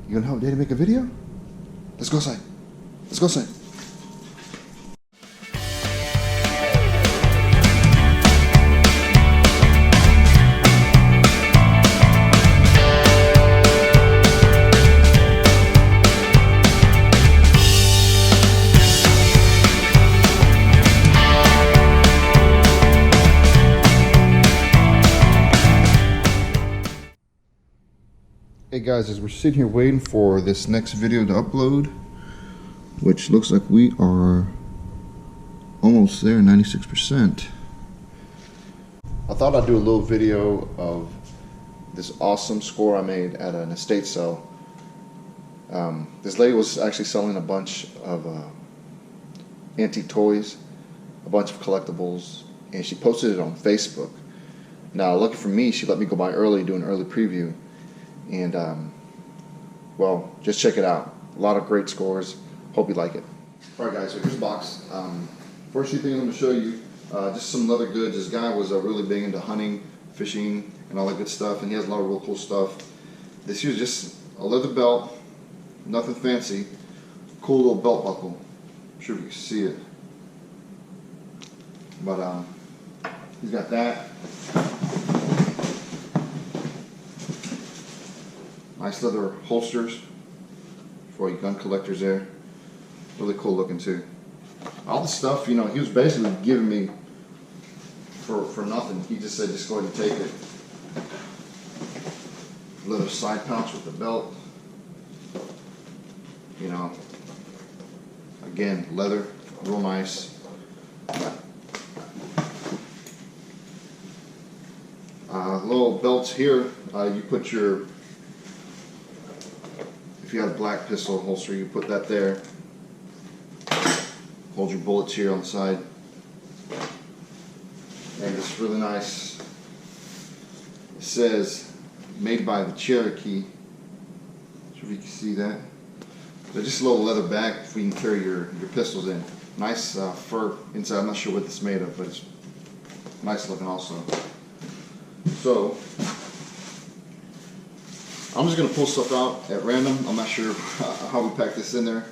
You gonna help Daddy make a video? Let's go outside. Let's go outside. Hey guys, as we're sitting here waiting for this next video to upload, which looks like we are almost there, 96%. I thought I'd do a little video of this awesome score I made at an estate sale. This lady was actually selling a bunch of antique toys, a bunch of collectibles, and she posted it on Facebook. Now, lucky for me, she let me go by early, do an early preview. And, well, just check it out. A lot of great scores. Hope you like it. Alright guys, so here's the box. First few things I'm going to show you, just some leather goods. This guy was really big into hunting, fishing, and all that good stuff, and he has a lot of real cool stuff. This here's just a leather belt, nothing fancy. Cool little belt buckle. I'm sure if you can see it. But, he's got that. Nice leather holsters for all you gun collectors there. Really cool looking too. All the stuff, you know, he was basically giving me for nothing. He just said, just go ahead and take it. Leather side pouch with the belt. You know, again, leather, real nice. Little belts here. You put your, if you have a black pistol holster, you put that there. Hold your bullets here on the side. And it's really nice. It says, made by the Cherokee. Not sure if you can see that. But just a little leather bag for you can carry your pistols in. Nice fur inside. I'm not sure what this is made of, but it's nice looking also. So, I'm just going to pull stuff out at random. I'm not sure how we pack this in there.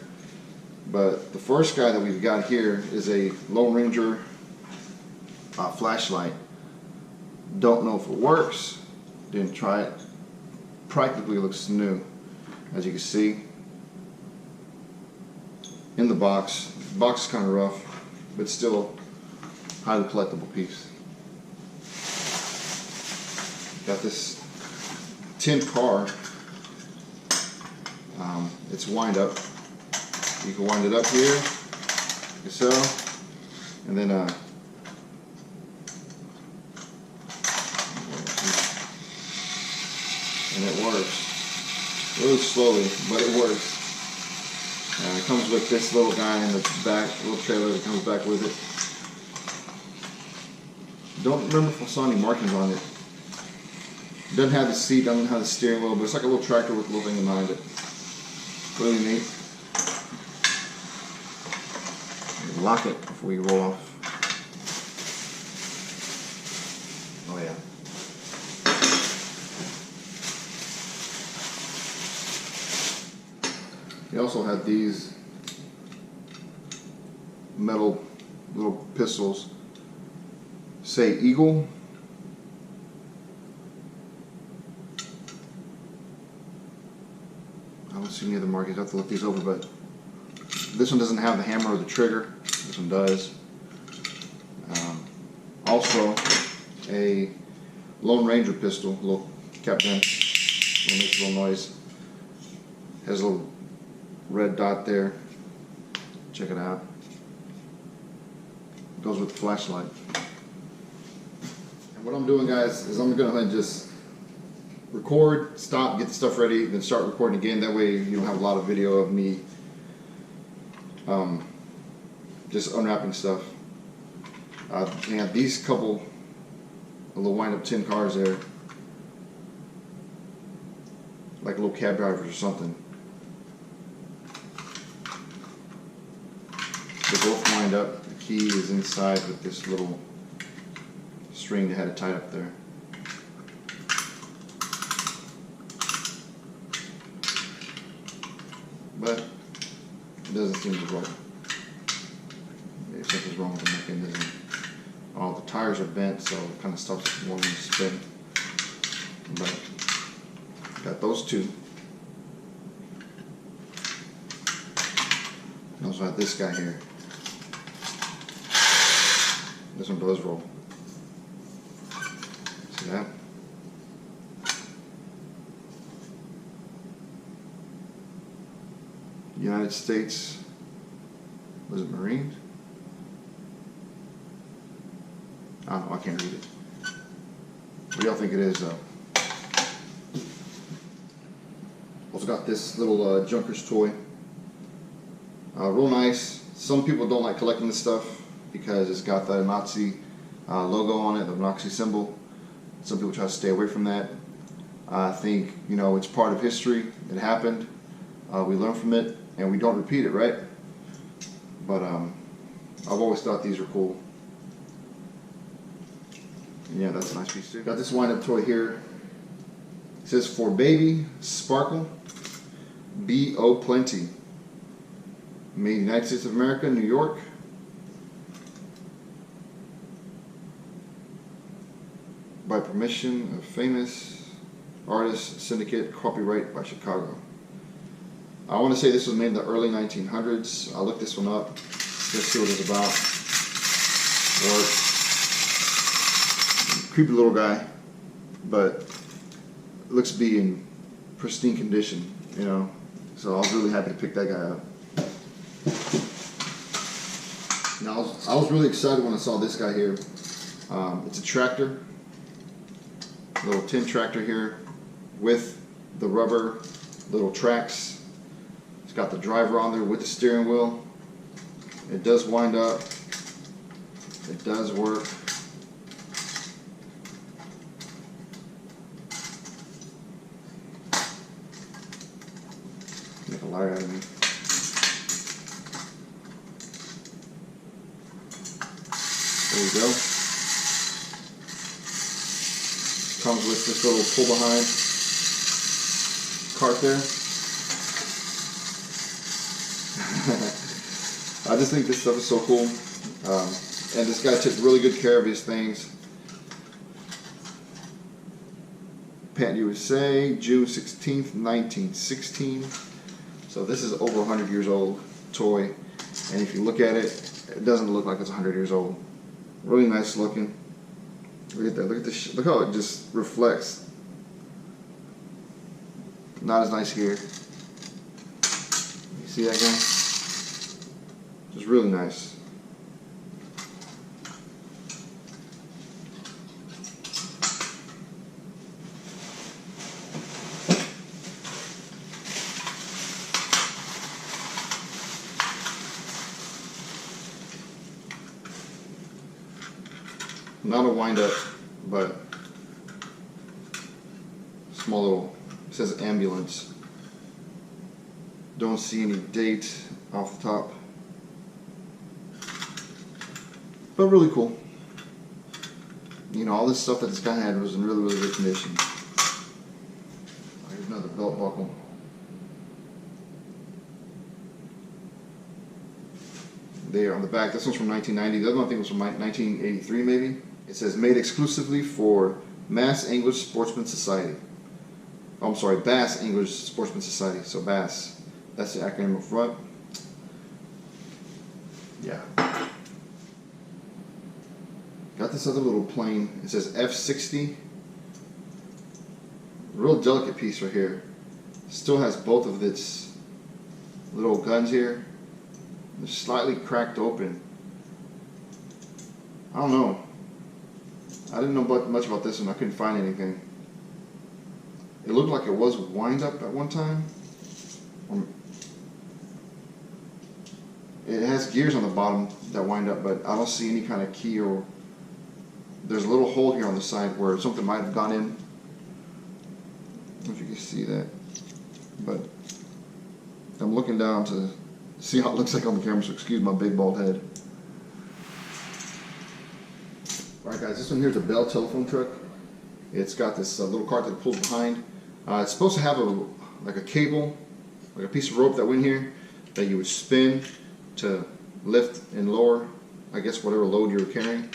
But the first guy that we've got here is a Lone Ranger flashlight. Don't know if it works. Didn't try it. Practically looks new. As you can see. In the box. The box is kind of rough, but still highly collectible piece. Got this tin car. It's wind up. You can wind it up here, like so, and then and it works really slowly, but it works. It comes with this little guy in the back, little trailer that comes back with it. Don't remember if I saw any markings on it. Doesn't have the seat, doesn't have the steering wheel, but it's like a little tractor with a little thing behind it. Really neat. Lock it before you roll off. Oh yeah. We also have these metal little pistols. Say Eagle. I don't see any other markings. I have to look these over, but this one doesn't have the hammer or the trigger. This one does. Also, a Lone Ranger pistol, a little cap gun. It makes a little noise. Has a little red dot there. Check it out. It goes with the flashlight. And what I'm doing, guys, is I'm going to go ahead and just record, stop, get the stuff ready, then start recording again. That way you don't have a lot of video of me just unwrapping stuff. They have these couple little wind-up tin cars there, like little cab drivers or something. They both wind up. The key is inside with this little string that had it tied up there. but it doesn't seem to work. Maybe something's wrong with the mechanism. All the tires are bent, so it kind of stops it from wanting to spin. But got those two. I also have this guy here. This one does roll. See that? United States, was it Marines? I don't know, I can't read it. What do y'all think it is though? Also got this little Junkers toy. Real nice. Some people don't like collecting this stuff because it's got the Nazi logo on it, the Nazi symbol. Some people try to stay away from that. I think, you know, it's part of history. It happened. We learn from it and we don't repeat it, right? But I've always thought these are cool. And yeah, that's a nice piece too. Got this wind-up toy here. It says for baby, sparkle, B.O. Plenty. Made in the United States of America, New York. By permission of famous artist syndicate, copyright by Chicago. I want to say this was made in the early 1900s. I'll look this one up, just see what it's about. Creepy little guy, but it looks to be in pristine condition, you know. So I was really happy to pick that guy up. Now I was really excited when I saw this guy here. It's a tractor, a little tin tractor here with the rubber little tracks. It's got the driver on there with the steering wheel. It does wind up. It does work. Make a liar out of me. There you go. Comes with this little pull behind cart there. I just think this stuff is so cool. And this guy took really good care of his things. Pat USA, June 16th, 1916. So this is over 100 years old toy. And if you look at it, it doesn't look like it's 100 years old. Really nice looking. Look at that. Look at this. Look how it just reflects. Not as nice here. You see that guy? Just really nice. Not a wind up, but small little, it says ambulance. Don't see any date off the top. But really cool. You know, all this stuff that this guy had was in really, really good condition. Here's another belt buckle. There on the back. This one's from 1990. The other one I think was from 1983 maybe. It says made exclusively for Mass English Sportsman Society. Oh, I'm sorry, Bass English Sportsman Society. So Bass. That's the acronym up front. Yeah. Got this other little plane. It says F-60. Real delicate piece right here. Still has both of its little guns here. They're slightly cracked open. I don't know. I didn't know much about this one. I couldn't find anything. It looked like it was wind up at one time. It has gears on the bottom that wind up, but I don't see any kind of key or... There's a little hole here on the side where something might have gone in. I don't know if you can see that. But I'm looking down to see how it looks like on the camera, so excuse my big bald head. Alright guys, this one here is a Bell telephone truck. It's got this little cart that pulls behind. It's supposed to have like a cable like a piece of rope that went here that you would spin to lift and lower, I guess, whatever load you were carrying.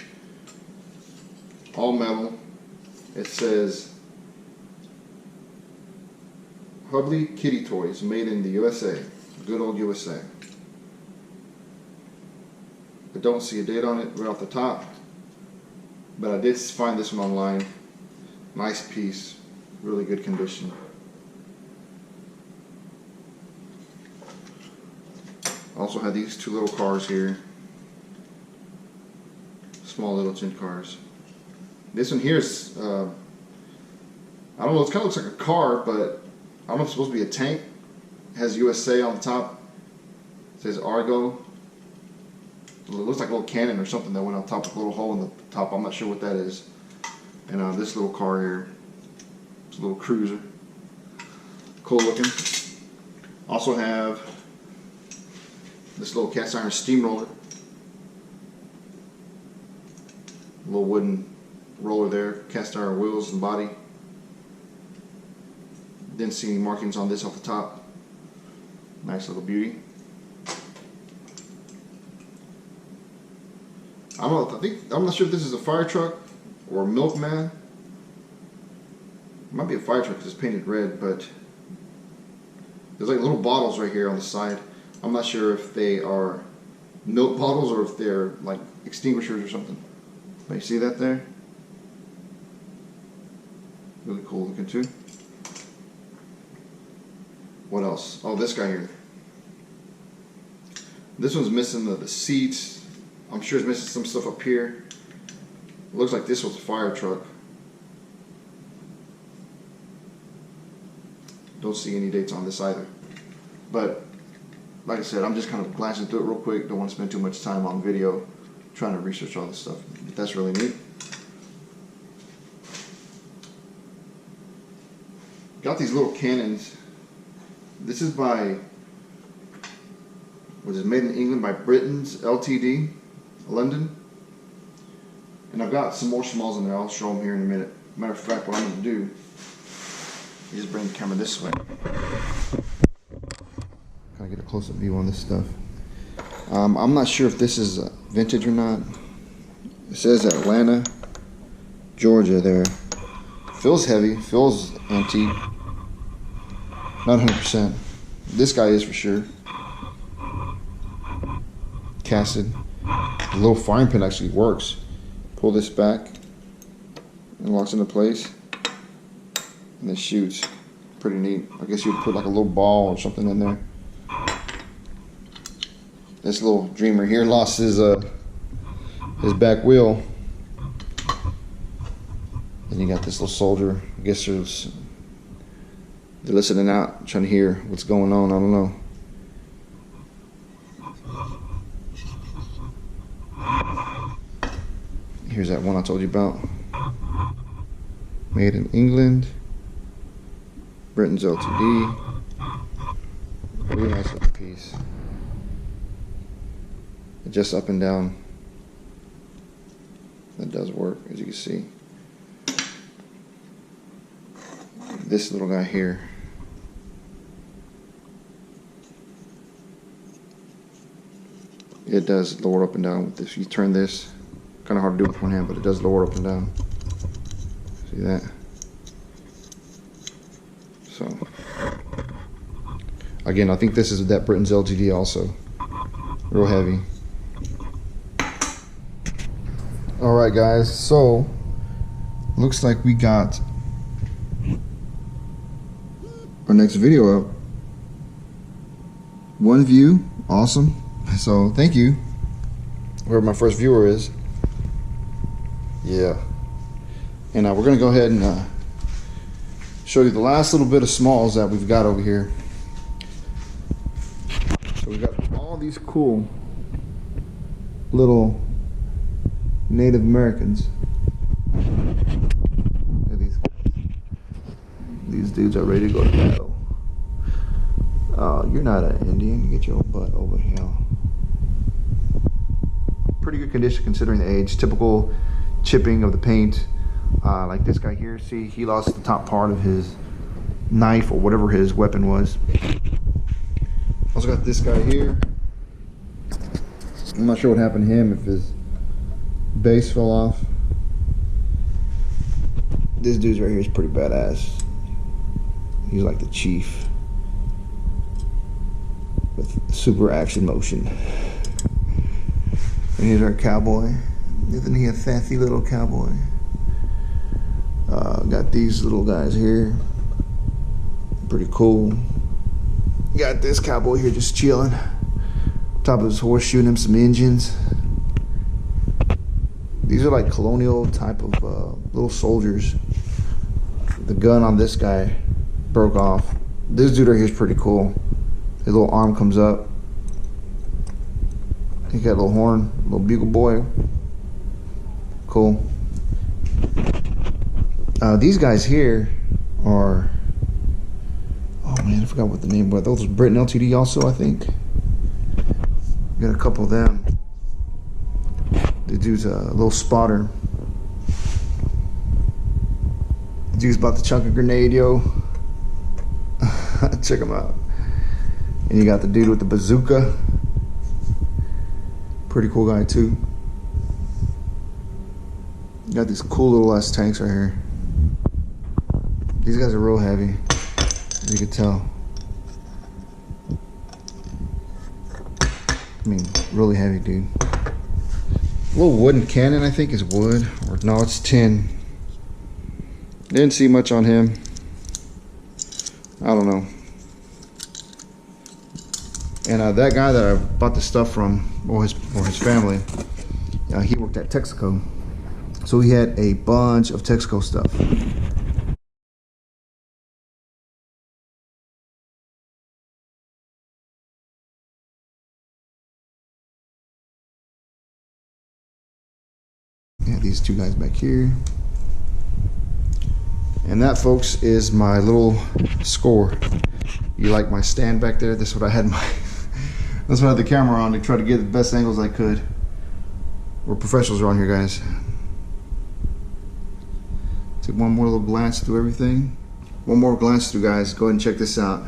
All metal. It says Hubley Kitty Toys, made in the USA. Good old USA. I don't see a date on it right off the top, but I did find this one online. Nice piece, really good condition. Also had these two little cars here. Small little tin cars. This one here is, I don't know, it kind of looks like a car, but I don't know if it's supposed to be a tank. It has USA on the top. It says Argo. It looks like a little cannon or something that went on top with a little hole in the top. I'm not sure what that is. And this little car here. It's a little cruiser. Cool looking. Also have this little cast iron steamroller. A little wooden roller there. Cast iron wheels and body. Didn't see any markings on this off the top. Nice little beauty. I'm not sure if this is a fire truck or a milkman. It might be a fire truck because it's painted red, but there's like little bottles right here on the side. I'm not sure if they are milk bottles or if they're like extinguishers or something. But you see that there? Really cool looking too. What else? Oh, this guy here. This one's missing the seats. I'm sure it's missing some stuff up here. It looks like this was a fire truck. Don't see any dates on this either. But like I said, I'm just kind of glancing through it real quick. Don't want to spend too much time on video trying to research all this stuff. But that's really neat. Got these little cannons. This is by, was it made in England by Britain's Ltd, London. And I've got some more smalls in there. I'll show them here in a minute. Matter of fact, what I'm going to do is just bring the camera this way. Kind of get a close-up view on this stuff. I'm not sure if this is vintage or not. It says Atlanta, Georgia there. Feels heavy, feels antique. Not 100%. This guy is for sure. Casted. The little firing pin actually works. Pull this back and locks into place. And then shoots. Pretty neat. I guess you would put like a little ball or something in there. This little dreamer here lost his back wheel. Then you got this little soldier. I guess they're listening out, trying to hear what's going on. I don't know. Here's that one I told you about. Made in England. Britain's Ltd. Really nice little piece. Just up and down. That does work, as you can see. This little guy here. It does lower up and down with this. You turn this, kind of hard to do with one hand, but it does lower up and down. See that? So, again, I think this is that Britain's Ltd also. Real heavy. Alright guys, so looks like we got our next video up. One view, awesome. So thank you, whoever my first viewer is. Yeah. And we're gonna go ahead and show you the last little bit of smalls that we've got over here. So we've got all these cool little Native Americans. Look at these guys. These dudes are ready to go to battle. Oh, you're not an Indian. Get your butt over here. Pretty good condition considering the age. Typical chipping of the paint. Like this guy here. See, he lost the top part of his knife or whatever his weapon was. Also got this guy here. I'm not sure what happened to him, if his bass fell off. This dude's right here is pretty badass. He's like the chief with super action motion. And here's our cowboy. Isn't he a fancy little cowboy? Got these little guys here. Pretty cool. Got this cowboy here just chilling. Top of his horse, shooting him some engines. These are like colonial type of little soldiers. The gun on this guy broke off. This dude right here is pretty cool. His little arm comes up. He got a little horn, little bugle boy. Cool. These guys here are, oh man, I forgot what the name was. Those are Brit and LTD also, I think. Got a couple of them. The dude's a little spotter. The dude's about to chuck a grenade, yo. Check him out. And you got the dude with the bazooka. Pretty cool guy too. You got these cool little ass tanks right here. These guys are real heavy, as you can tell. I mean, really heavy, dude. A little wooden cannon, I think is wood. Or no, it's tin. Didn't see much on him. I don't know. And that guy that I bought the stuff from, or his family, he worked at Texaco. So he had a bunch of Texaco stuff. Yeah, these two guys back here. And that, folks, is my little score. You like my stand back there? That's what I had that's what I had the camera on to try to get the best angles I could. We're professionals around here, guys. Take one more little glance through everything. One more glance through, guys. Go ahead and check this out.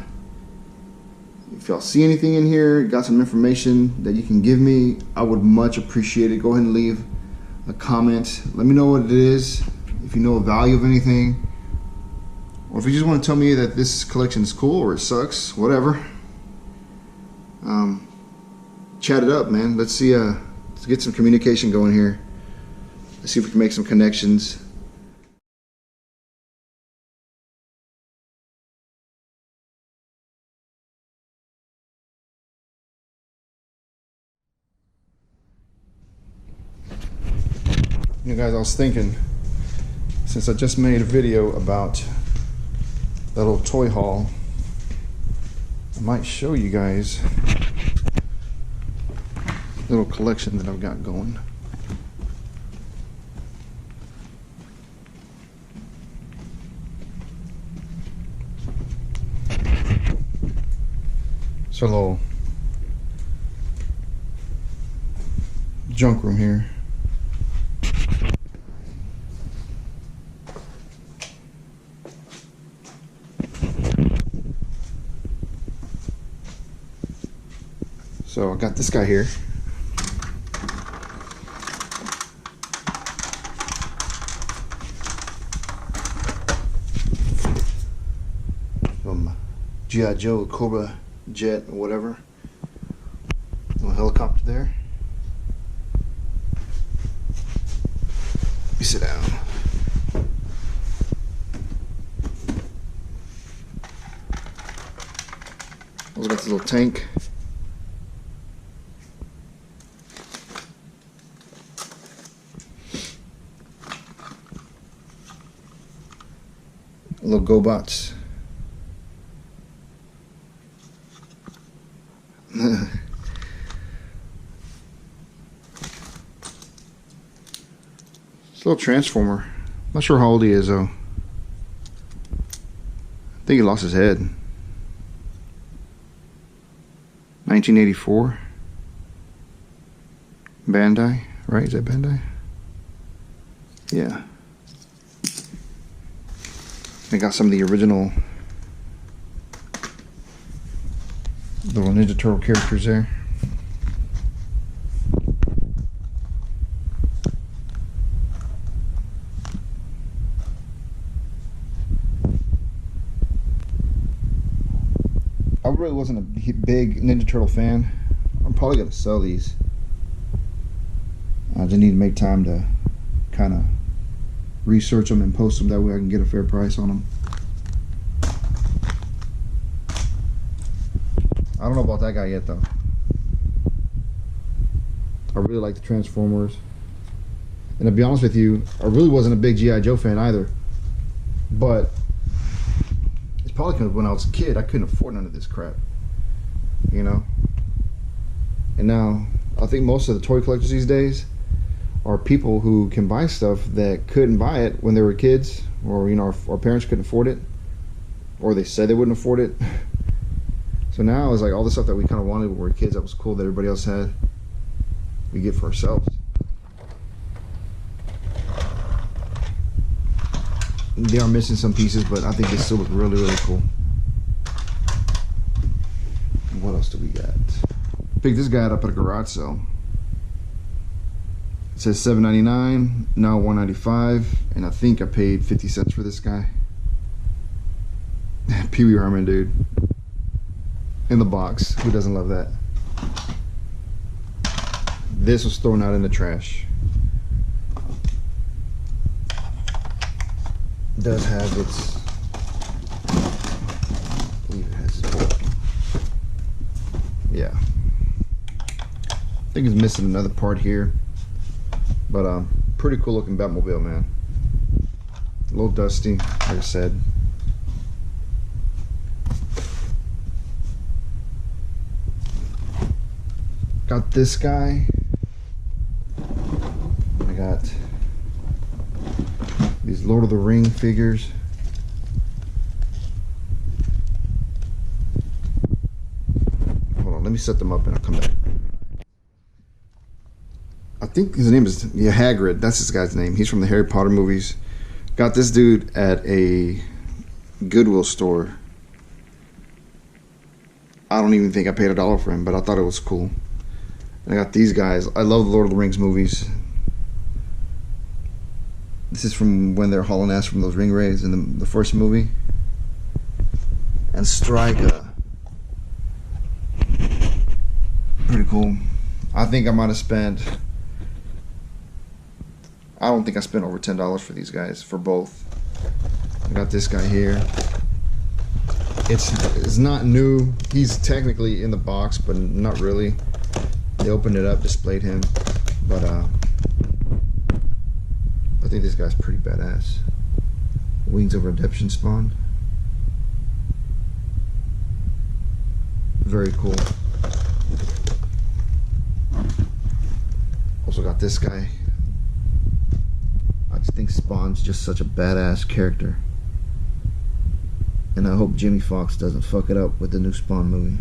If y'all see anything in here, got some information that you can give me, I would much appreciate it. Go ahead and leave a comment. Let me know what it is. If you know the value of anything, or if you just want to tell me that this collection is cool or it sucks, whatever. Chat it up, man. Let's see. Let's get some communication going here. Let's see if we can make some connections. You guys, I was thinking, since I just made a video about that little toy haul, I might show you guys a little collection that I've got going. It's a little junk room here. So I got this guy here. From G.I. Joe, Cobra jet, or whatever. Little helicopter there. Let me sit down. Also got this little tank. Little GoBots. This little transformer. Not sure how old he is though. I think he lost his head. 1984. Bandai, right? Is that Bandai? Yeah. I got some of the original Little Ninja Turtle characters there. I really wasn't a big Ninja Turtle fan. I'm probably gonna sell these. I just need to make time to kind of research them and post them. That way I can get a fair price on them. I don't know about that guy yet though. I really like the Transformers. And to be honest with you, I really wasn't a big G.I. Joe fan either. But it's probably because when I was a kid, I couldn't afford none of this crap. You know? And now, I think most of the toy collectors these days are people who can buy stuff that couldn't buy it when they were kids, or you know, our parents couldn't afford it, or they said they wouldn't afford it. So now it's like all the stuff that we kind of wanted when we were kids that was cool that everybody else had, we get for ourselves. They are missing some pieces, but I think they still look really, really cool. What else do we got? Picked this guy up at a garage sale. It says $7.99, now $1.95, and I think I paid 50 cents for this guy. Pee Wee Herman, dude. In the box. Who doesn't love that? This was thrown out in the trash. It does have its... I believe it has its bolt. Yeah. I think it's missing another part here. But pretty cool looking Batmobile, man. A little dusty, like I said. Got this guy. I got these Lord of the Ring figures. Hold on, let me set them up and I'll come back. I think his name is Hagrid. That's this guy's name. He's from the Harry Potter movies. Got this dude at a Goodwill store. I don't even think I paid $1 for him, but I thought it was cool. And I got these guys. I love the Lord of the Rings movies. This is from when they're hauling ass from those ring raids in the first movie. And Striker. Pretty cool. I think I might have spent... I don't think I spent over $10 for these guys, for both. I got this guy here. It's not new. He's technically in the box, but not really. They opened it up, displayed him, but I think this guy's pretty badass. Wings of Redemption spawn. Very cool. Also got this guy. I just think Spawn's just such a badass character. And I hope Jimmy Fox doesn't fuck it up with the new Spawn movie.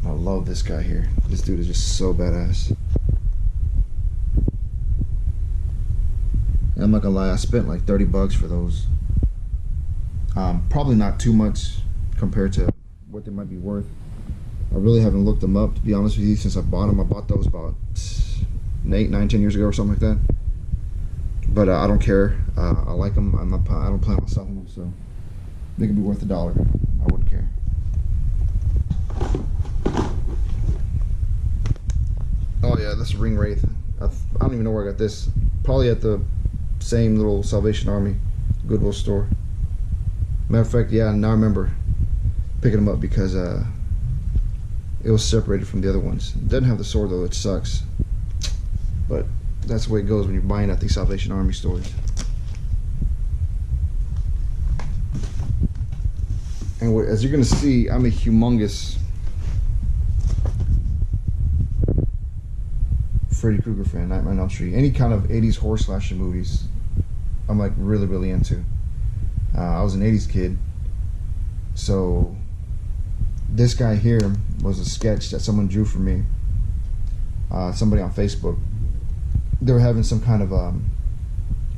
I love this guy here. This dude is just so badass. And I'm not gonna lie, I spent like $30 for those. Probably not too much compared to what they might be worth. I really haven't looked them up, to be honest with you, since I bought them. I bought those about 8, 9, 10 years ago or something like that. But I don't care. I like them. I don't plan on selling them, so they could be worth $1. I wouldn't care. Oh yeah, this Ring Wraith. I don't even know where I got this. Probably at the same little Salvation Army Goodwill store. Matter of fact, yeah, now I remember picking them up because it was separated from the other ones. It doesn't have the sword though, it sucks. But that's the way it goes when you're buying at these Salvation Army stores. And as you're gonna see, I'm a humongous Freddy Krueger fan, Nightmare on Elm Street. Any kind of 80s horror slasher movies, I'm like really into. I was an 80s kid, so this guy here was a sketch that someone drew for me. Somebody on Facebook. they were having some kind of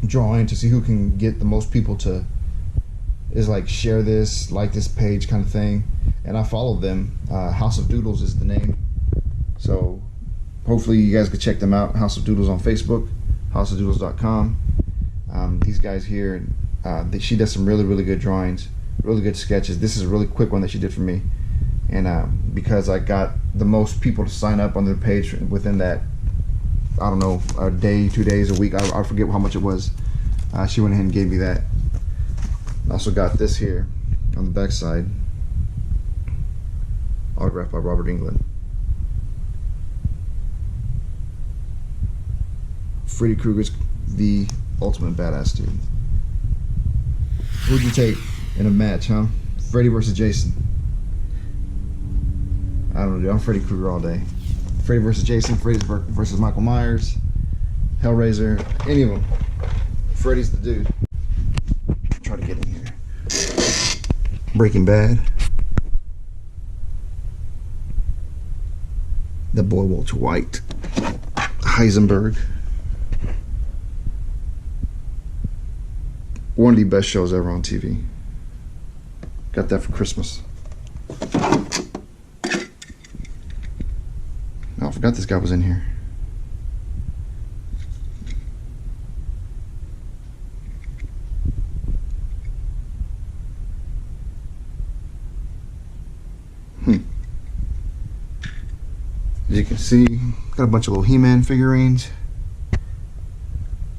drawing to see who can get the most people to share this, like this page kind of thing. And I followed them. House of Doodles is the name. So hopefully you guys could check them out. House of Doodles on Facebook, houseofdoodles.com. These guys here, she does some really, really good drawings, really good sketches. This is a really quick one that she did for me. And because I got the most people to sign up on their page within that, I don't know, a day, 2 days, a week, I forget how much it was. She went ahead and gave me that. I also got this here on the back side, autographed by Robert Englund. Freddy Krueger's the ultimate badass dude. Who'd you take in a match, huh? Freddy versus Jason. I don't know, dude. I'm Freddy Krueger all day. Freddy versus Jason, Freddy versus Michael Myers, Hellraiser, any of them. Freddy's the dude. Try to get in here. Breaking Bad. The boy Walter White. Heisenberg. One of the best shows ever on TV. Got that for Christmas. Oh, I forgot this guy was in here. As you can see, got a bunch of little He-Man figurines.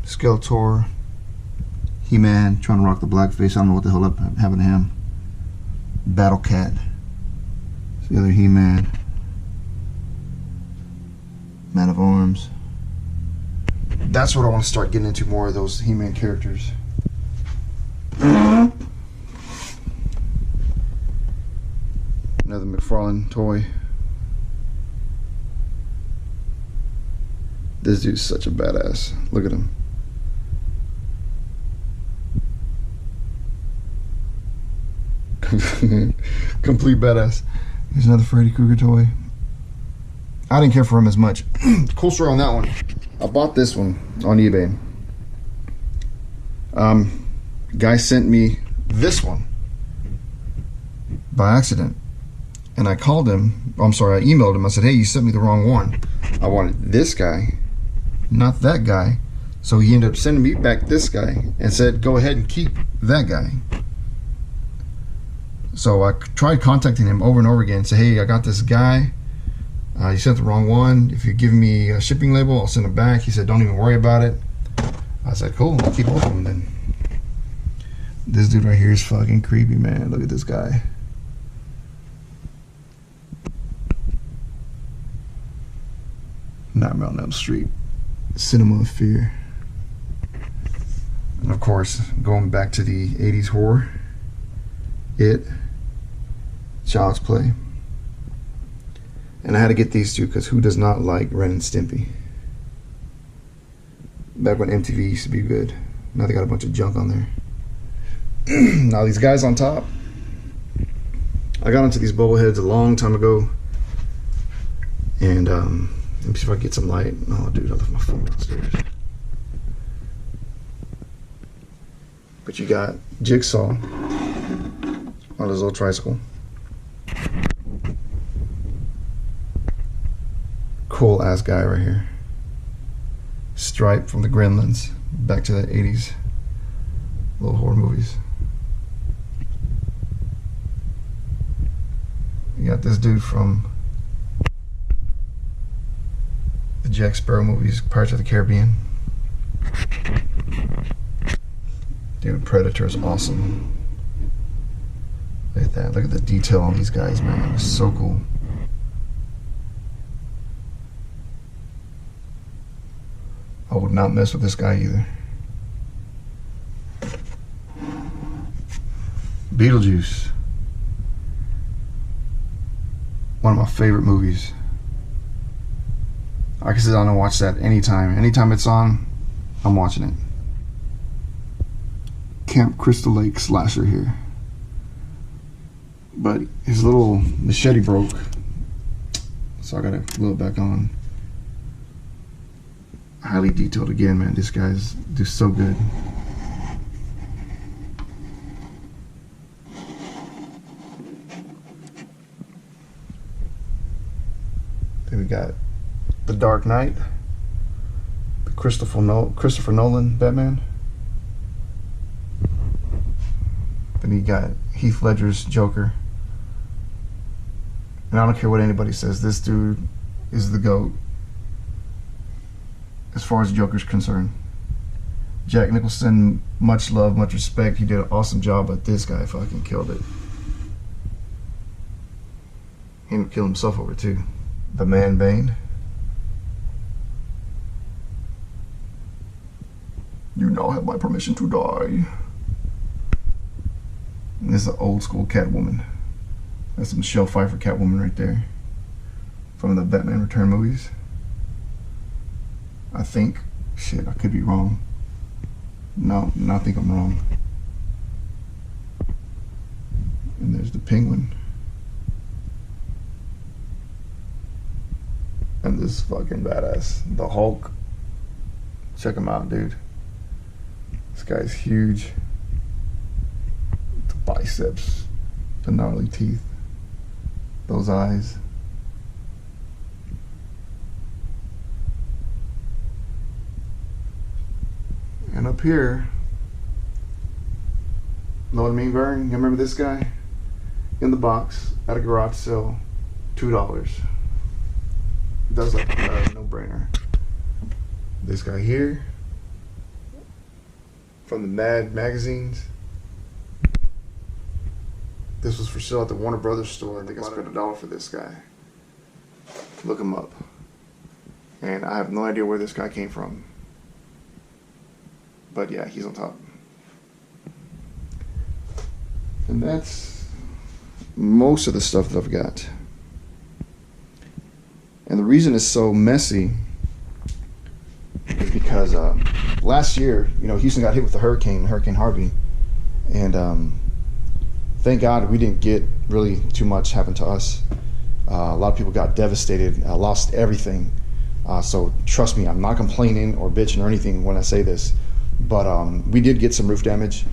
Skeletor. He-Man trying to rock the blackface. I don't know what the hell happened to him. Battle Cat. It's the other He-Man. Man of Arms. That's what I want to start getting into, more of those He-Man characters. Another McFarlane toy. This dude's such a badass. Look at him. Complete badass. There's another Freddy Krueger toy. I didn't care for him as much. Cool story on that one. I bought this one on eBay. Guy sent me this one by accident, and I called him. I emailed him. I said, "Hey, you sent me the wrong one. I wanted this guy, not that guy." So he ended up sending me back this guy and said, "Go ahead and keep that guy." So I tried contacting him over and over again. Say, "Hey, I got this guy. You sent the wrong one. If you give me a shipping label, I'll send it back." He said, "Don't even worry about it." I said, "Cool, I'll keep both of them then." This dude right here is fucking creepy, man. Look at this guy. Nightmare on Elm Street. Cinema of Fear. And of course, going back to the 80s horror. It. Child's Play. And I had to get these two because who does not like Ren and Stimpy? Back when MTV used to be good. Now they got a bunch of junk on there. Now these guys on top. I got into these bobbleheads a long time ago. And let me see if I can get some light. Oh dude, I left my phone downstairs. But you got Jigsaw on his little tricycle. Cool ass guy right here. Stripe from the Gremlins. Back to the 80s. Little horror movies. You got this dude from the Jack Sparrow movies, Pirates of the Caribbean. Dude, Predator is awesome. Look at that. Look at the detail on these guys, man. It's so cool. I would not mess with this guy either. Beetlejuice. One of my favorite movies. I can sit down and watch that anytime. Anytime it's on, I'm watching it. Camp Crystal Lake slasher here. But his little machete broke, so I gotta glue it back on. highly detailed again, man. These guys do so good. Then we got The Dark Knight, the Christopher Nolan Batman. Then you got Heath Ledger's Joker. And I don't care what anybody says, this dude is the GOAT as far as Joker's concerned. Jack Nicholson, much love, much respect. He did an awesome job, but this guy fucking killed it. He ended up killing himself over it too. The Man Bane. You now have my permission to die. And this is an old school Catwoman. That's Michelle Pfeiffer Catwoman right there. From the Batman Return movies. I think. Shit, I could be wrong. No, I think I'm wrong. And there's the Penguin. And this fucking badass, the Hulk. Check him out, dude. This guy's huge. The biceps, the gnarly teeth, those eyes. And up here, know what I mean, Vern? You remember this guy? In the box, at a garage sale, $2. That's like a no-brainer. This guy here, from the Mad magazines. This was for sale at the Warner Brothers store. I think I spent $1 for this guy. Look him up. And I have no idea where this guy came from. But yeah, he's on top. And that's most of the stuff that I've got. And the reason it's so messy is because last year, you know, Houston got hit with the Hurricane Harvey. And thank God we didn't get really too much happen to us. A lot of people got devastated, lost everything. So trust me, I'm not complaining or bitching or anything when I say this. But we did get some roof damage.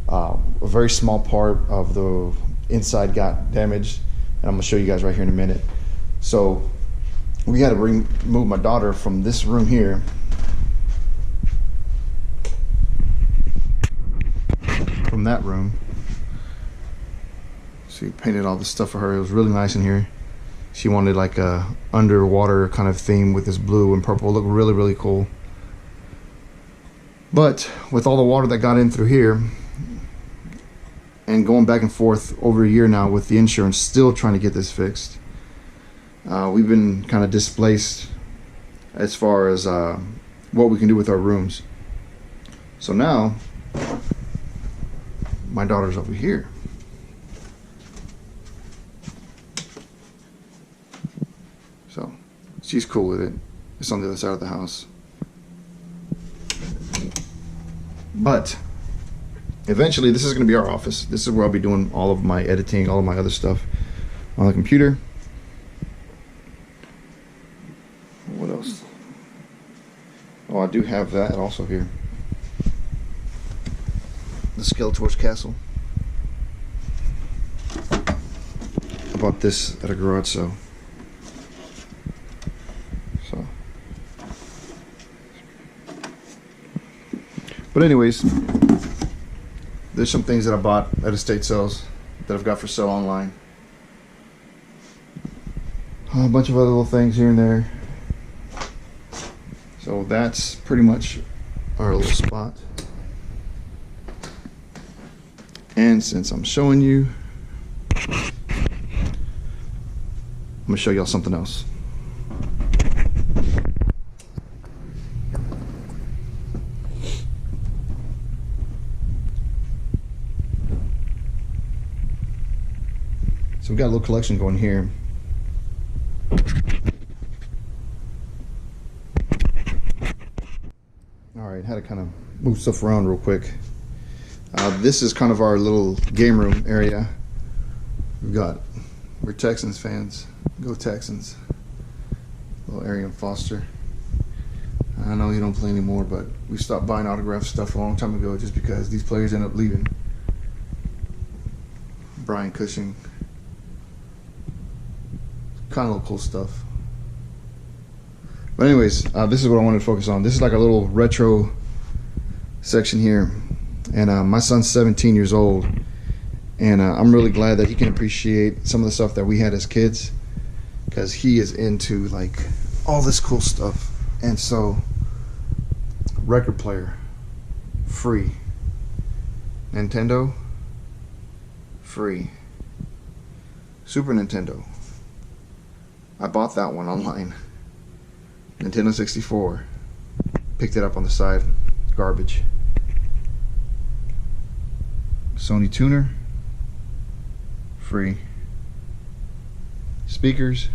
A very small part of the inside got damaged, and I'm gonna show you guys right here in a minute. So we had to remove my daughter from this room here from that room. So we painted all this stuff for her. It was really nice in here. She wanted like a underwater kind of theme with this blue and purple. It looked really, really cool. But with all the water that got in through here and going back and forth over a year now with the insurance, still trying to get this fixed, we've been kind of displaced as far as what we can do with our rooms. So now my daughter's over here. So she's cool with it. It's on the other side of the house. But eventually this is going to be our office. This is where I'll be doing all of my editing, all of my other stuff on the computer. What else? Oh, I do have that also here. The Skeletor's Castle. I bought this at a garage sale. But anyways, there's some things that I bought at estate sales that I've got for sale online. A bunch of other little things here and there. So that's pretty much our little spot. And since I'm showing you, I'm gonna show y'all something else. So we've got a little collection going here. Alright, had to kind of move stuff around real quick. This is kind of our little game room area. We're Texans fans. Go Texans. Little Arian Foster. I know he don't play anymore, but we stopped buying autograph stuff a long time ago just because these players end up leaving. Brian Cushing. Kind of little cool stuff. But anyways, this is what I wanted to focus on. This is like a little retro section here. And my son's 17 years old. And I'm really glad that he can appreciate some of the stuff that we had as kids, because he is into like all this cool stuff. And so, record player, free. Nintendo, free. Super Nintendo, I bought that one online. Nintendo 64, picked it up on the side, garbage. Sony tuner, free. Speakers,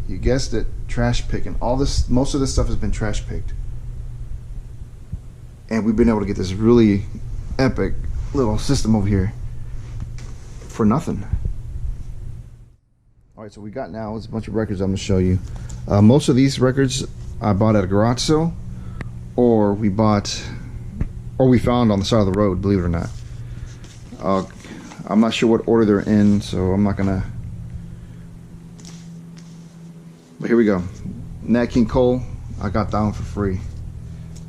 you guessed it, trash picking. All this, most of this stuff has been trash picked, and we've been able to get this really epic little system over here for nothing. All right, so we got now is a bunch of records I'm gonna show you. Most of these records I bought at a garage sale, or we found on the side of the road, believe it or not. I'm not sure what order they're in, so I'm not gonna. But here we go. Nat King Cole, I got that one for free.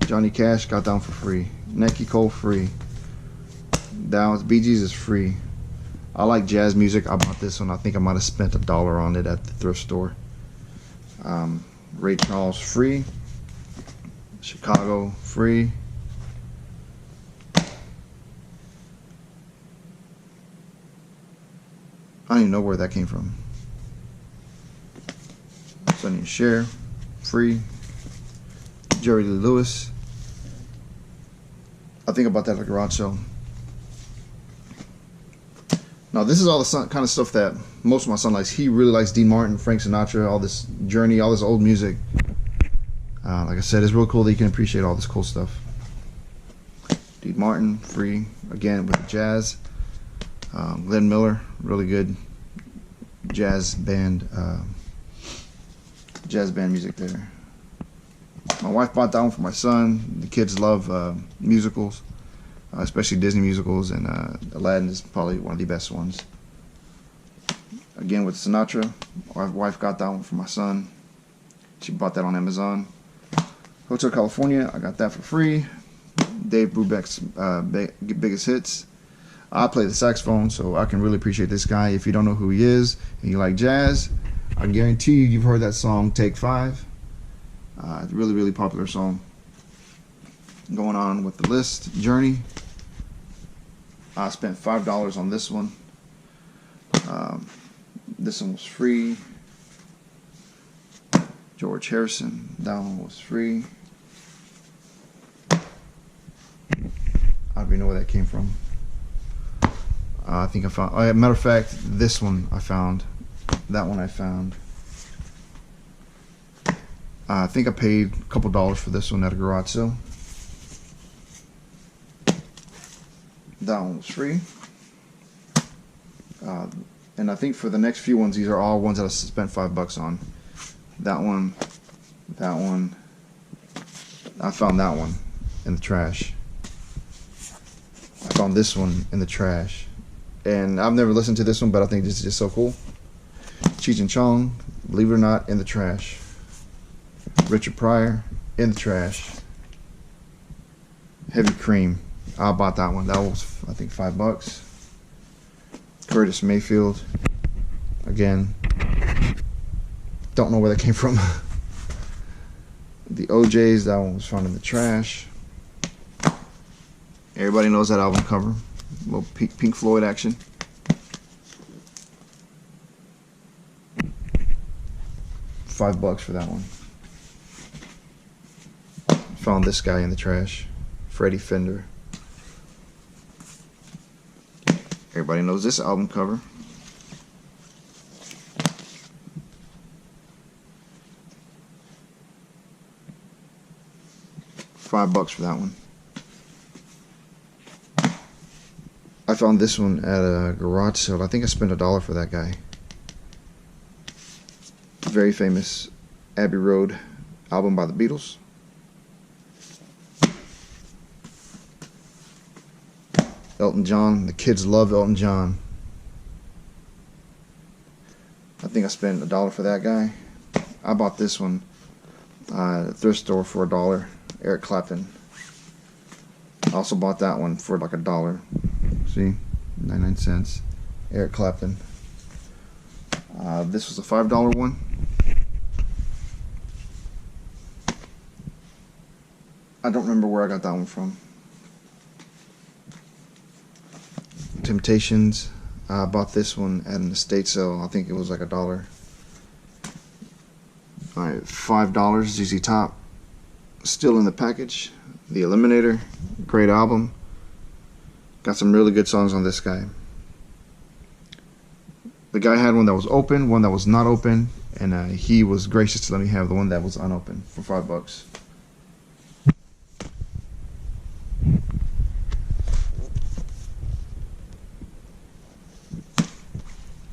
Johnny Cash, got that one for free. Nat King Cole, free. That one's Bee Gees is free. I like jazz music. I bought this one. I think I might have spent $1 on it at the thrift store. Ray Charles, free. Chicago, free. I don't even know where that came from. Sonny and Cher, free. Jerry Lee Lewis. I think about that at a garage sale. Now this is all the kind of stuff that most of my son likes. He really likes Dean Martin, Frank Sinatra, all this Journey, all this old music. Like I said, it's real cool that you can appreciate all this cool stuff. Dean Martin, free. Again with the jazz. Glenn Miller, really good jazz band music there. My wife bought that one for my son. The kids love musicals, especially Disney musicals, and Aladdin is probably one of the best ones. Again with Sinatra, my wife got that one for my son. She bought that on Amazon. Hotel California, I got that for free. Dave Brubeck's biggest hits. I play the saxophone, so I can really appreciate this guy. If you don't know who he is and you like jazz, I guarantee you've heard that song, Take 5. It's a really, really popular song. Going on with the list, Journey. I spent $5 on this one. This one was free. George Harrison, that one was free. I don't even know where that came from. I think I found, matter of fact, this one I found. That one I found. I think I paid a couple dollars for this one at a garage sale. That one was free. And I think for the next few ones, these are all ones that I spent $5 on. That one. I found that one in the trash. I found this one in the trash. And I've never listened to this one, but I think this is just so cool. Cheech and Chong, believe it or not, in the trash. Richard Pryor, in the trash. Heavy Cream, I bought that one. That was, I think, $5. Curtis Mayfield, again, don't know where that came from. The OJs, that one was found in the trash. Everybody knows that album cover. A little Pink Floyd action. $5 for that one. Found this guy in the trash. Freddie Fender. Everybody knows this album cover. $5 for that one. I found this one at a garage sale. I think I spent $1 for that guy. Very famous Abbey Road album by the Beatles. Elton John. The kids love Elton John. I think I spent $1 for that guy. I bought this one at a thrift store for $1. Eric Clapton. I also bought that one for like $1. See, 99 cents. Eric Clapton. This was a $5 one. I don't remember where I got that one from. Temptations. I bought this one at an estate sale. I think it was like $1. Alright, $5. ZZ Top. Still in the package. The Eliminator. Great album. Got some really good songs on this guy. The guy had one that was open, one that was not open, and he was gracious to let me have the one that was unopened for $5.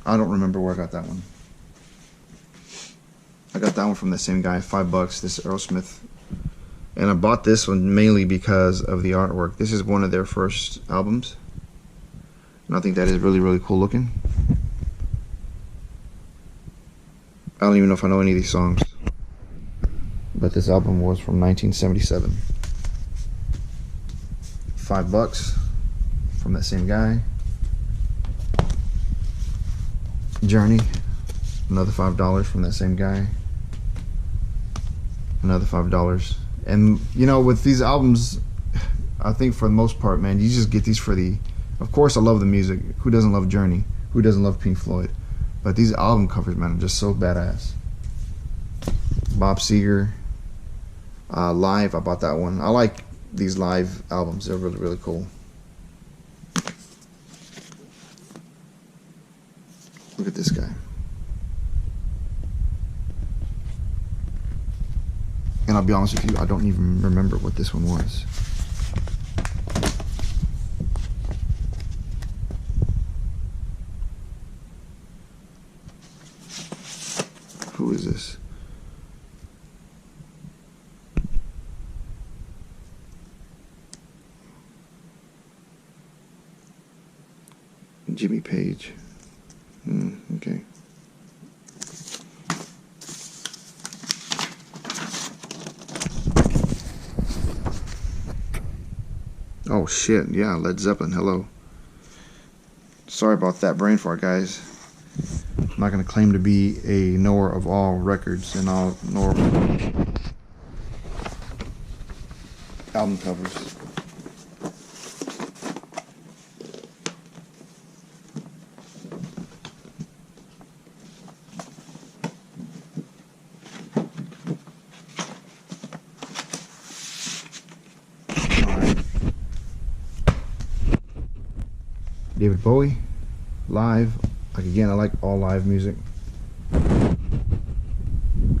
I don't remember where I got that one. I got that one from the same guy, $5. This Aerosmith. And I bought this one mainly because of the artwork. This is one of their first albums. And I think that is really, really cool looking. I don't even know if I know any of these songs. But this album was from 1977. $5 from that same guy. Journey. Another $5 from that same guy. Another $5. And you know, with these albums, I think for the most part, man, you just get these for the, of course I love the music. Who doesn't love Journey? Who doesn't love Pink Floyd? But these album covers, man, are just so badass. Bob Seger. Live, I bought that one. I like these live albums. They're really, really cool. Look at this guy. And I'll be honest with you, I don't even remember what this one was. Who is this? Jimmy Page. Okay. Oh shit, yeah, Led Zeppelin, hello. Sorry about that brain fart, guys. I'm not going to claim to be a knower of all records and all knower of album covers. David Bowie, live. Like again, I like all live music.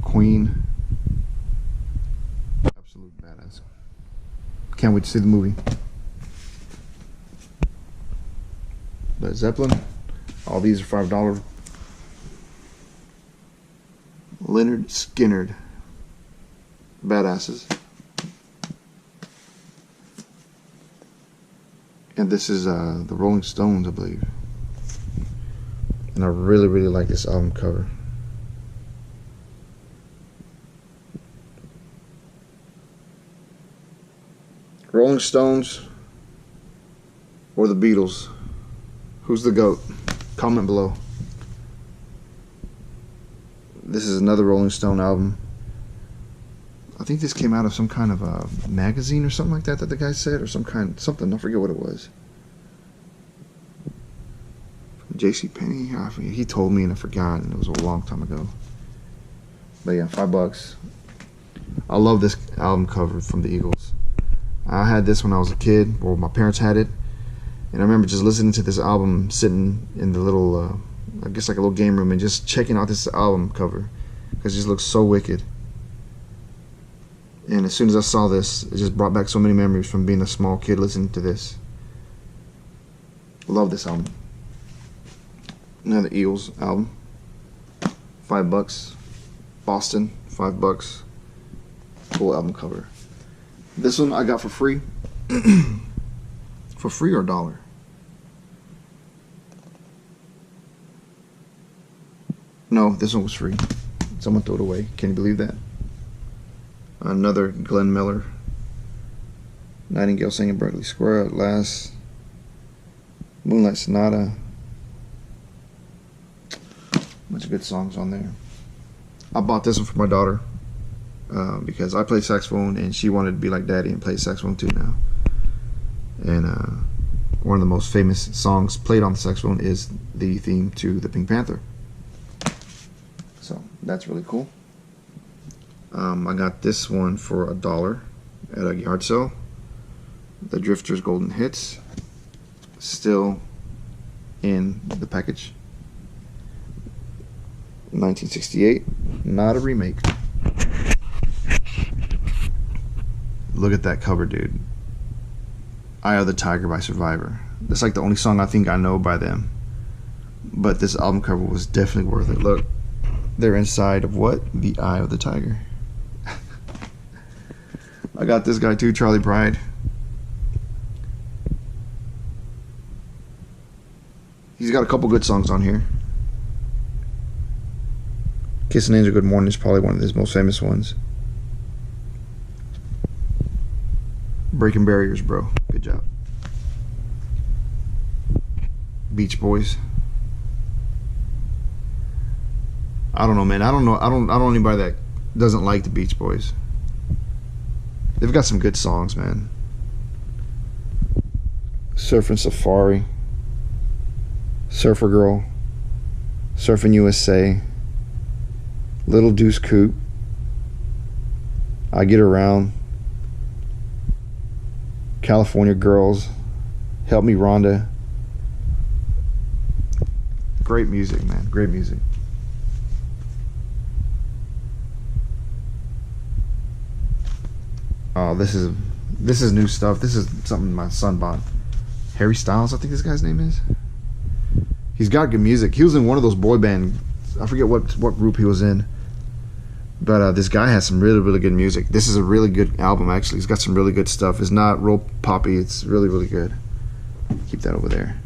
Queen, absolute badass. Can't wait to see the movie. Led Zeppelin, all these are $5. Leonard Skinner, badasses. And this is the Rolling Stones, I believe. And I really, really like this album cover. Rolling Stones or the Beatles? Who's the GOAT? Comment below. This is another Rolling Stone album. I think this came out of some kind of a magazine or something like that the guy said, or something, I forget what it was. From JCPenney, he told me and I forgot, and it was a long time ago. But yeah, $5. I love this album cover from the Eagles. I had this when I was a kid, or my parents had it, and I remember just listening to this album, sitting in the little, I guess like a little game room, and just checking out this album cover, because it just looks so wicked. And as soon as I saw this, it just brought back so many memories from being a small kid listening to this. Love this album. Another Eagles album. $5. Boston, $5. Cool album cover. This one I got for free. For free or $1? No, this one was free. Someone threw it away. Can you believe that? Another Glenn Miller. Nightingale Singing Berkeley Square at Last. Moonlight Sonata. Bunch of good songs on there. I bought this one for my daughter because I play saxophone and she wanted to be like daddy and play saxophone too now. And one of the most famous songs played on the saxophone is the theme to the Pink Panther. So that's really cool. I got this one for $1 at a yard sale. The Drifters Golden Hits, still in the package. 1968, not a remake. Look at that cover, dude. Eye of the Tiger by Survivor. That's like the only song I think I know by them. But this album cover was definitely worth it. Look, they're inside of what? The Eye of the Tiger. I got this guy too, Charlie Pride. He's got a couple good songs on here. Kiss an Angel Good Morning is probably one of his most famous ones. Breaking Barriers, bro. Good job. Beach Boys. I don't know, man. I don't know anybody that doesn't like the Beach Boys. They've got some good songs, man. Surfing Safari. Surfer Girl. Surfing USA. Little Deuce Coupe. I Get Around. California Girls. Help Me Rhonda. Great music, man. Great music. Oh, this is new stuff. This is something my son bought. Harry Styles, I think this guy's name is. He's got good music. He was in one of those boy band. I forget what group he was in. But this guy has some really, really good music. This is a really good album, actually. He's got some really good stuff. It's not real poppy. It's really, really good. Keep that over there.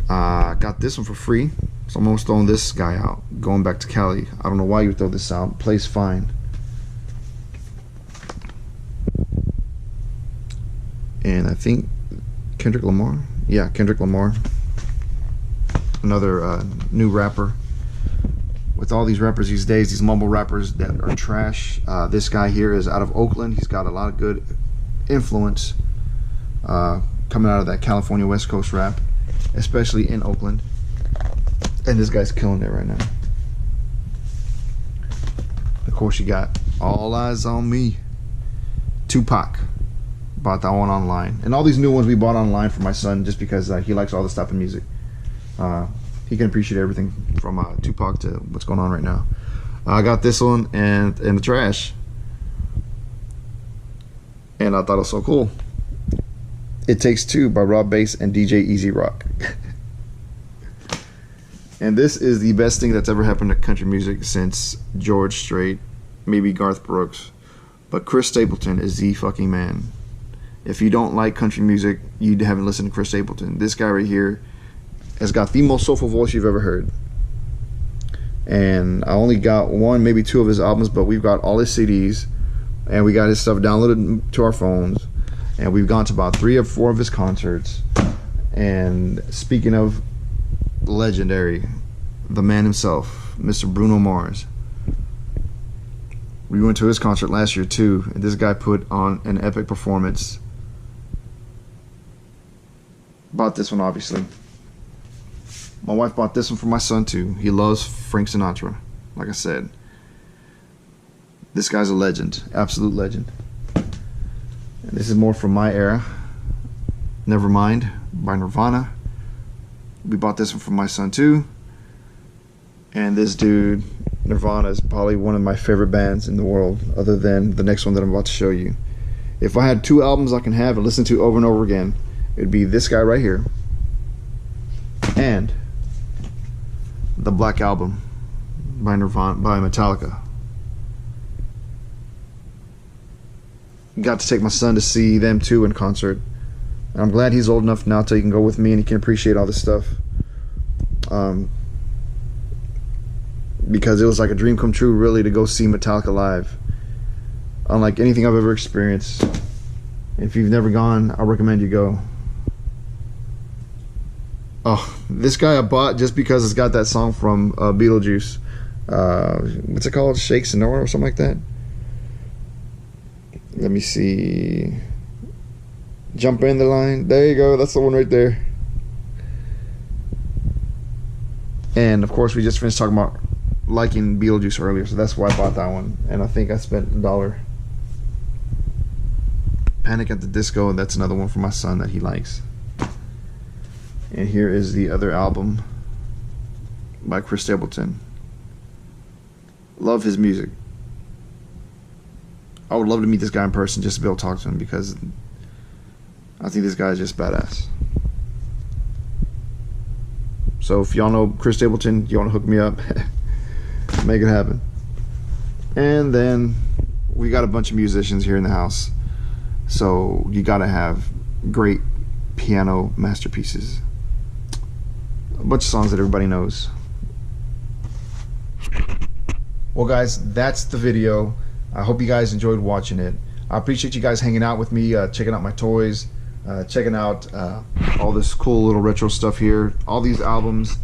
Got this one for free. So I'm almost throwing this guy out. Going back to Cali. I don't know why you would throw this out. Plays fine. And I think Kendrick Lamar. Yeah, Kendrick Lamar. Another new rapper. With all these rappers these days, these mumble rappers that are trash. This guy here is out of Oakland. He's got a lot of good influence coming out of that California West Coast rap, especially in Oakland. And this guy's killing it right now. Of course, you got All Eyes on Me. Tupac. Bought that one online. And all these new ones we bought online for my son just because he likes all this type of music. He can appreciate everything from Tupac to what's going on right now. I got this one and in the trash. And I thought it was so cool. It Takes Two by Rob Bass and DJ Easy Rock. And this is the best thing that's ever happened to country music since George Strait, maybe Garth Brooks. But Chris Stapleton is the fucking man. If you don't like country music, you haven't listened to Chris Stapleton. This guy right here has got the most soulful voice you've ever heard. And I only got one, maybe two of his albums, but we've got all his CDs, and we got his stuff downloaded to our phones, and we've gone to about 3 or 4 of his concerts. And speaking of legendary, the man himself, Mr. Bruno Mars. We went to his concert last year too, and this guy put on an epic performance. Bought this one, obviously. My wife bought this one for my son too. He loves Frank Sinatra, like I said. This guy's a legend, absolute legend. And this is more from my era. Nevermind by Nirvana. We bought this one for my son too. And this dude, Nirvana, is probably one of my favorite bands in the world, other than the next one that I'm about to show you. If I had 2 albums I can have and listen to over and over again, it'd be this guy right here and the Black Album by Nirvana, by Metallica. got to take my son to see them too in concert. And I'm glad he's old enough now till he can go with me and he can appreciate all this stuff. Because it was like a dream come true, really, to go see Metallica live. Unlike anything I've ever experienced. If you've never gone, I recommend you go. Oh, this guy I bought just because it's got that song from Beetlejuice. What's it called? Shakes and Nora or something like that? Let me see. Jump in the line. There you go. That's the one right there. And of course, we just finished talking about liking Beetlejuice earlier, so that's why I bought that one. And I think I spent $1. Panic at the Disco. That's another one for my son that he likes. And here is the other album by Chris Stapleton. Love his music. I would love to meet this guy in person just to be able to talk to him, because I think this guy is just badass. So if y'all know Chris Stapleton, you want to hook me up, make it happen. And then we got a bunch of musicians here in the house, so you gotta have great piano masterpieces. A bunch of songs that everybody knows. Well guys, that's the video. I hope you guys enjoyed watching it. I appreciate you guys hanging out with me, checking out my toys, checking out all this cool little retro stuff here, all these albums.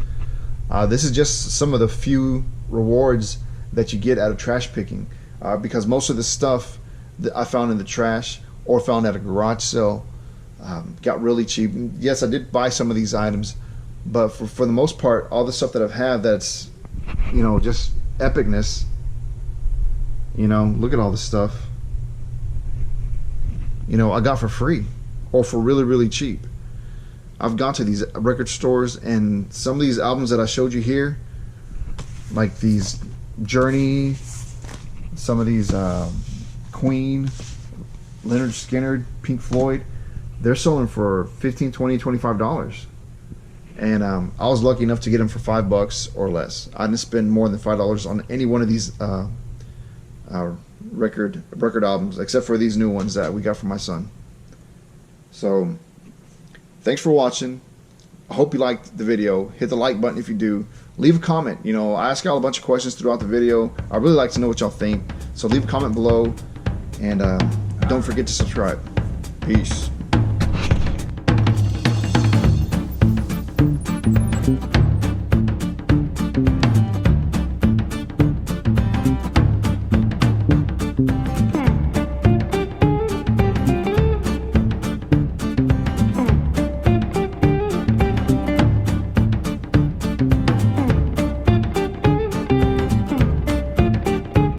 This is just some of the few rewards that you get out of trash picking, because most of the stuff that I found in the trash or found at a garage sale got really cheap. Yes, I did buy some of these items, but for the most part, all the stuff that I've had that's, you know, just epicness. You know, look at all this stuff. You know, I got for free or for really, really cheap. I've gone to these record stores, and some of these albums that I showed you here, like these Journey, some of these Queen, Leonard Skinner, Pink Floyd, they're selling for $15, $20, $25. And I was lucky enough to get them for $5 or less. I didn't spend more than $5 on any one of these record albums, except for these new ones that we got for my son. So thanks for watching. I hope you liked the video. Hit the like button if you do. Leave a comment. You know, I ask y'all a bunch of questions throughout the video. I really like to know what y'all think, so leave a comment below, and don't forget to subscribe. Peace.